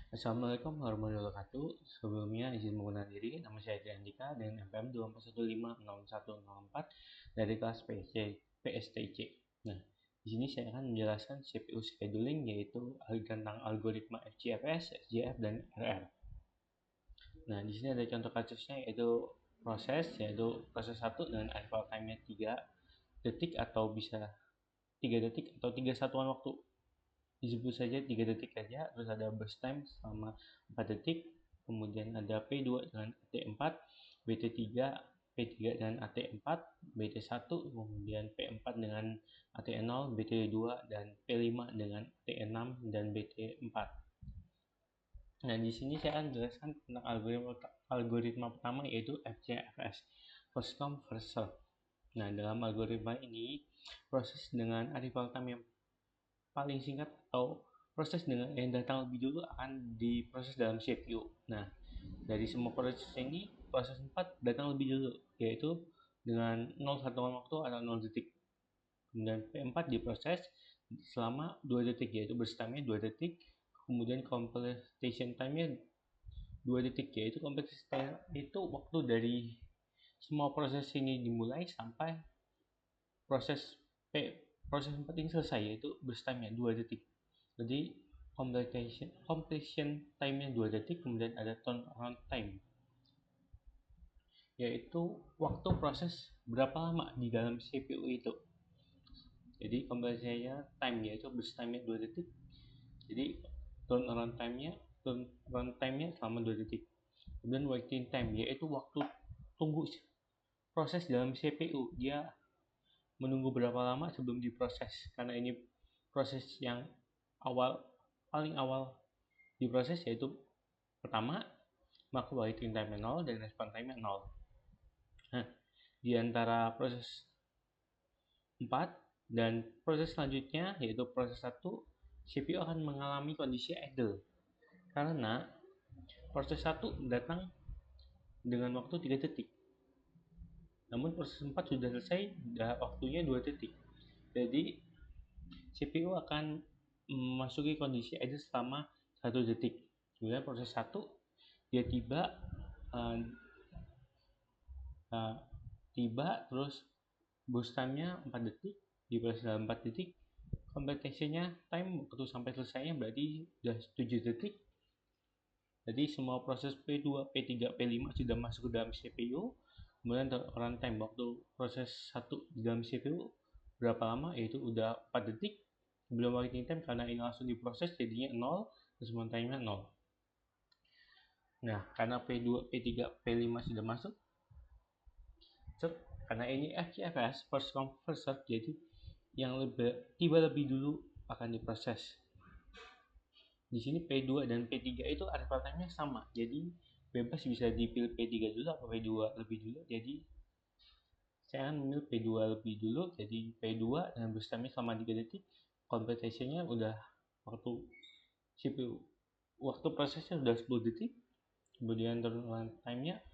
Assalamualaikum warahmatullahi wabarakatuh. Sebelumnya izin mengundurkan diri. Nama saya Andika dengan NPM 24150104 dari kelas PSTC. Nah, di sini saya akan menjelaskan CPU scheduling, yaitu tentang algoritma FGFS, SGF, dan RR. Nah, di sini ada contoh kasusnya, yaitu proses 1 dengan arrival time-nya 3 detik atau bisa 3 detik atau 3 satuan waktu. Disebut saja 3 detik saja. Terus ada burst time selama 4 detik, kemudian ada P2 dengan AT4, BT3, P3 dengan AT4, BT1, kemudian P4 dengan AT0, BT2, dan P5 dengan AT6 dan BT4. Nah, di sini saya akan menjelaskan tentang algoritma pertama, yaitu FGFS, first come first serve. Nah, dalam algoritma ini, proses dengan arrival time yang paling singkat atau proses dengan yang datang lebih dulu akan diproses dalam CPU. Nah, dari semua proses ini, proses 4 datang lebih dulu, yaitu dengan 0 satuan waktu atau 0 detik. Kemudian P4 diproses selama 2 detik, yaitu burst time-nya 2 detik. Kemudian completion time-nya 2 detik, yaitu completion time itu waktu dari semua proses ini dimulai sampai proses 4 ini selesai, yaitu burst time-nya 2 detik. Jadi completion time-nya 2 detik, kemudian ada turnaround time, yaitu waktu proses berapa lama di dalam CPU itu. Jadi completion time yaitu burst time-nya 2 detik. Jadi turnaround time-nya selama 2 detik. Kemudian waiting time yaitu waktu tunggu proses dalam CPU, dia menunggu berapa lama sebelum diproses. Karena ini proses yang paling awal diproses, yaitu pertama, maka waiting time 0 dan response time 0. Nah, di antara proses 4 dan proses selanjutnya, yaitu proses 1, CPU akan mengalami kondisi idle karena proses 1 datang dengan waktu 3 detik. Namun proses 4 sudah selesai, waktunya 2 detik. Jadi CPU akan memasuki kondisi idle selama 1 detik. Kemudian proses 1 dia tiba terus burst time-nya 4 detik, diproses dalam 4 detik. Completion-nya time waktu sampai selesainya berarti sudah 7 detik. Jadi semua proses P2, P3, P5 sudah masuk ke dalam CPU. Kemudian runtime waktu proses 1 di dalam CPU berapa lama, yaitu udah 4 detik. Belum waiting time karena ini langsung diproses, jadinya 0, response time-nya 0. Nah, karena P2, P3, P5 sudah masuk, karena ini FGFS, first come first serve, jadi yang tiba lebih dulu akan diproses. Di sini P2 dan P3 itu arrival time-nya sama, jadi bebas bisa dipilih P3 dulu atau P2 lebih dulu. Jadi saya akan memilih P2 lebih dulu, jadi P2 dengan burst time-nya selama 3 detik. Completion-nya udah waktu CPU, waktu prosesnya udah 10 detik. Kemudian turnaround time-nya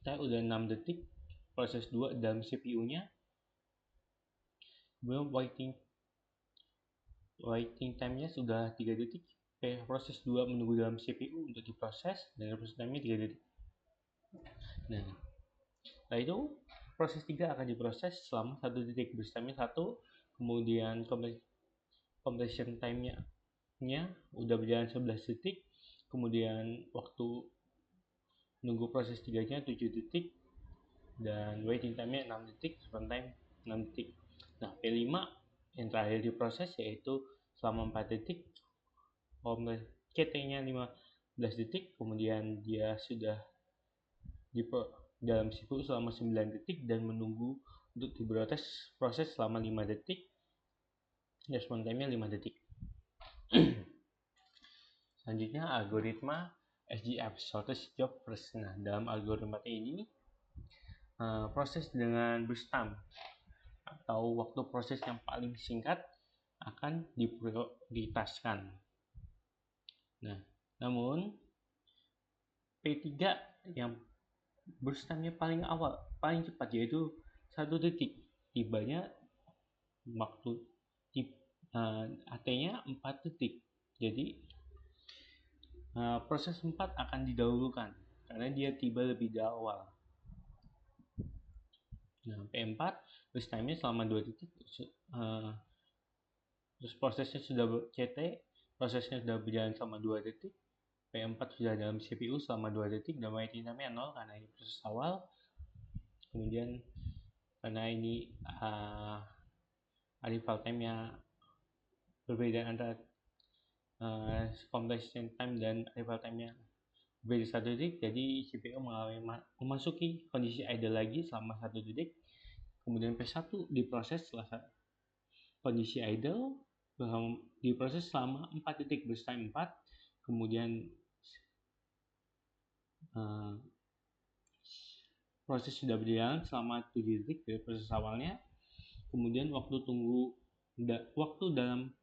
saya udah 6 detik, proses 2 dalam CPU-nya. Kemudian waiting time-nya sudah 3 detik. Proses 2 menunggu dalam CPU untuk diproses dan proses time-nya 3 detik. Nah, setelah itu proses 3 akan diproses selama 1 detik, burst time-nya 1, kemudian completion time-nya udah berjalan 11 detik, kemudian waktu nunggu proses 3-nya 7 detik, dan waiting time-nya 6 detik, response time 6 detik. Nah, P5 yang terakhir diproses yaitu selama 4 detik, CT-nya 15 detik, kemudian dia sudah di dalam CPU selama 9 detik dan menunggu untuk proses selama 5 detik, response time-nya 5 detik. Selanjutnya algoritma SGF, shortest job first. Nah, dalam algoritma ini proses dengan burst time atau waktu proses yang paling singkat akan diprioritaskan. Nah, namun P3 yang burst time-nya paling cepat, yaitu 1 detik. Tibanya waktu AT-nya 4 detik. Jadi proses 4 akan didahulukan karena dia tiba lebih awal. Nah, P4 burst time-nya selama 2 detik. Terus prosesnya sudah CT, prosesnya sudah berjalan selama 2 detik. P4 sudah dalam CPU selama 2 detik dan waiting time-nya 0 karena ini proses awal. Kemudian karena ini arrival time-nya berbeda antara completion time dan arrival time-nya berbeda 1 detik, jadi CPU memasuki kondisi idle lagi selama 1 detik. Kemudian P1 diproses setelah kondisi idle, diproses selama 4 detik, burst time 4. Kemudian proses sudah berjalan selama 7 detik dari proses awalnya. Kemudian waktu dalam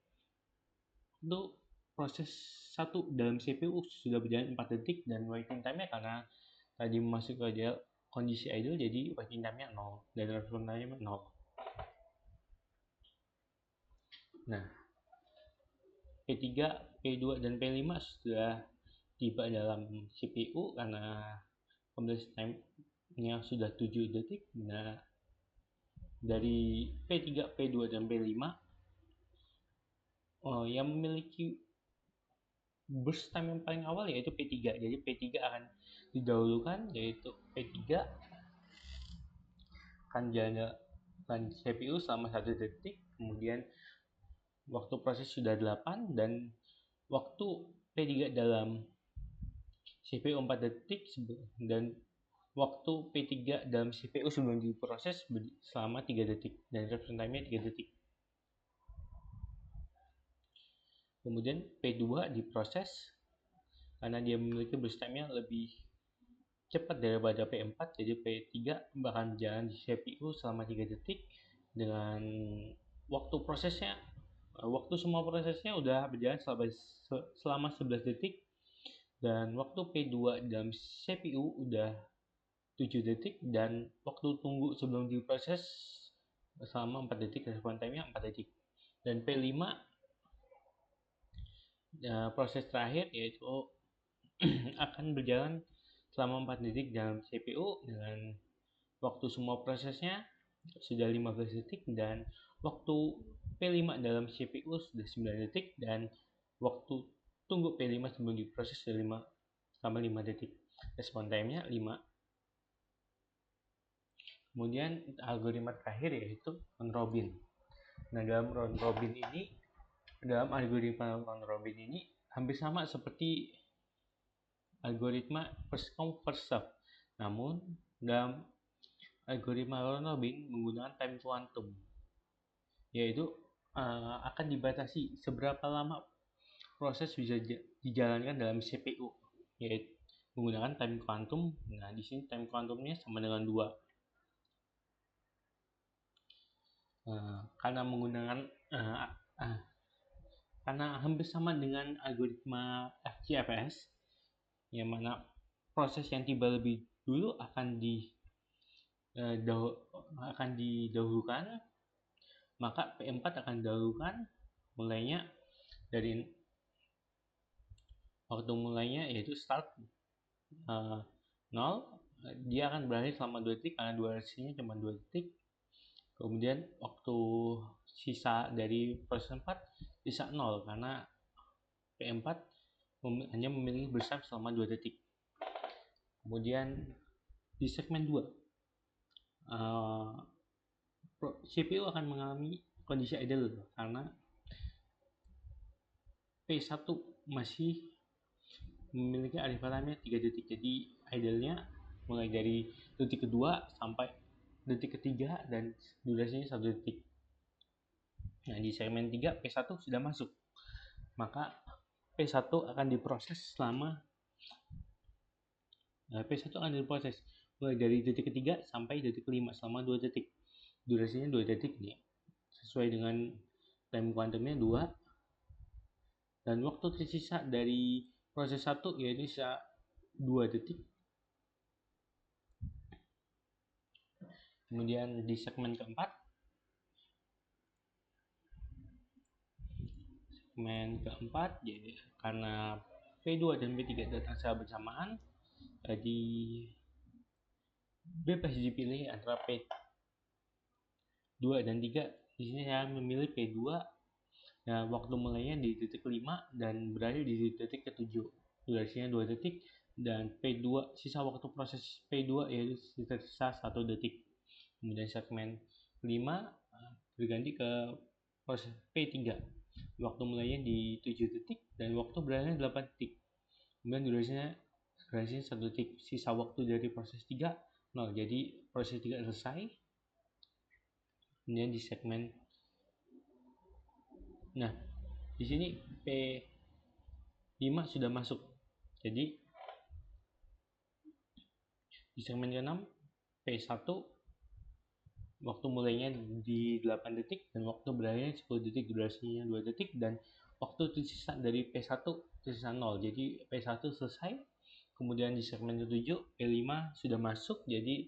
proses 1 dalam CPU sudah berjalan 4 detik dan waiting time-nya karena tadi masuk ke kondisi idle jadi waiting time-nya 0 dan response time-nya 0. Nah, P3, P2 dan P5 sudah tiba dalam CPU karena completion time-nya sudah 7 detik. Nah, dari P3, P2 dan P5 yang memiliki burst time yang paling awal yaitu P3. Jadi P3 akan didahulukan, yaitu P3 akan jalankan CPU selama 1 detik. Kemudian waktu proses sudah 8 dan waktu P3 dalam CPU 4 detik dan waktu P3 dalam CPU sebelum diproses selama 3 detik dan response time-nya 3 detik. Kemudian P2 diproses karena dia memiliki burst time-nya lebih cepat daripada P4, jadi P3 bahkan jalan di CPU selama 3 detik dengan waktu semua prosesnya udah berjalan selama 11 detik dan waktu P2 dalam CPU udah 7 detik dan waktu tunggu sebelum diproses selama 4 detik, response time-nya 4 detik. Dan P5 proses terakhir yaitu akan berjalan selama 4 detik dalam CPU dengan waktu semua prosesnya sudah 15 detik dan waktu P5 dalam CPU sudah 9 detik dan waktu tunggu P5 sebelum diproses sudah selama 5 detik. Response time-nya 5. Kemudian algoritma terakhir yaitu round robin. Nah, dalam algoritma round robin ini hampir sama seperti algoritma first come first serve. Namun dalam algoritma round robin menggunakan time quantum, yaitu akan dibatasi seberapa lama proses bisa dijalankan dalam CPU, yaitu menggunakan time quantum. Nah, di sini time quantumnya sama dengan 2. Karena hampir sama dengan algoritma FGFS, yang mana proses yang tiba lebih dulu akan didahulukan, maka P4 akan didahulukan mulainya dari waktu mulainya yaitu start 0. Dia akan berakhir selama 2 detik karena durasinya cuma 2 detik. Kemudian waktu sisa dari proses 4 sisa 0 karena P4 hanya memiliki burst selama 2 detik. Kemudian di segmen 2 CPU akan mengalami kondisi idle karena P1 masih memiliki arrival time-nya 3 detik. Jadi idle-nya mulai dari detik kedua sampai detik ketiga dan durasinya 1 detik. Nah, di segmen 3 P1 sudah masuk, maka P1 akan diproses mulai dari detik ketiga sampai detik kelima selama 2 detik. Durasinya 2 detik nih, sesuai dengan time quantumnya 2. Dan waktu tersisa dari proses 1 yaitu sisa 2 detik. Kemudian di segmen keempat segmen keempat, jadi karena P2 dan P3 datang secara bersamaan, jadi bebas dipilih antara P2 dan 3. Di sini saya memilih P2. Nah, waktu mulainya di detik 5 dan berakhir di detik ke-7. Durasinya 2 detik dan P2 sisa waktu proses P2 yaitu sisa 1 detik. Kemudian segmen 5 berganti ke proses P3. Waktu mulainya di 7 detik dan waktu berakhirnya 8 detik. Kemudian durasinya 1 detik. Sisa waktu dari proses 3 0. Jadi proses 3 selesai. Kemudian di segmen, nah di sini P5 sudah masuk. Jadi di segmen ke-6 P1 waktu mulainya di 8 detik dan waktu berakhirnya 10 detik, durasinya 2 detik dan waktu tersisa dari P1 tersisa 0. Jadi P1 selesai. Kemudian di segmen ke-7 P5 sudah masuk, jadi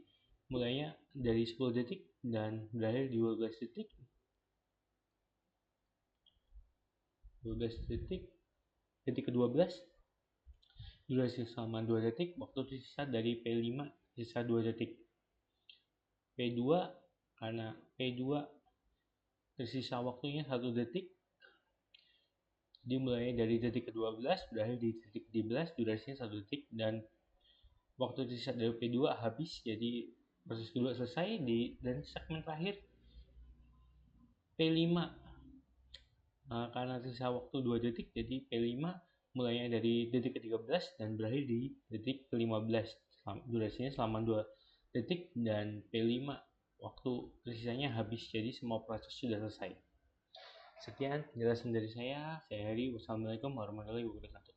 mulainya dari 10 detik dan berakhir di 12 detik. 12 detik, detik ke-12, durasi selama 2 detik, waktu tersisa dari P5 sisa 2 detik. P2 karena P2 tersisa waktunya 1 detik, dimulai dari detik ke-12 berakhir di detik ke-13, durasinya 1 detik dan waktu tersisa dari P2 habis, jadi proses kedua selesai. Dan segmen terakhir P5 karena tersisa waktu 2 detik, jadi P5 mulainya dari detik ke-13 dan berakhir di detik ke-15. Durasinya selama 2 detik dan P5 waktu tersisanya habis, jadi semua proses sudah selesai. Sekian penjelasan dari saya Heri. Wassalamualaikum warahmatullahi wabarakatuh.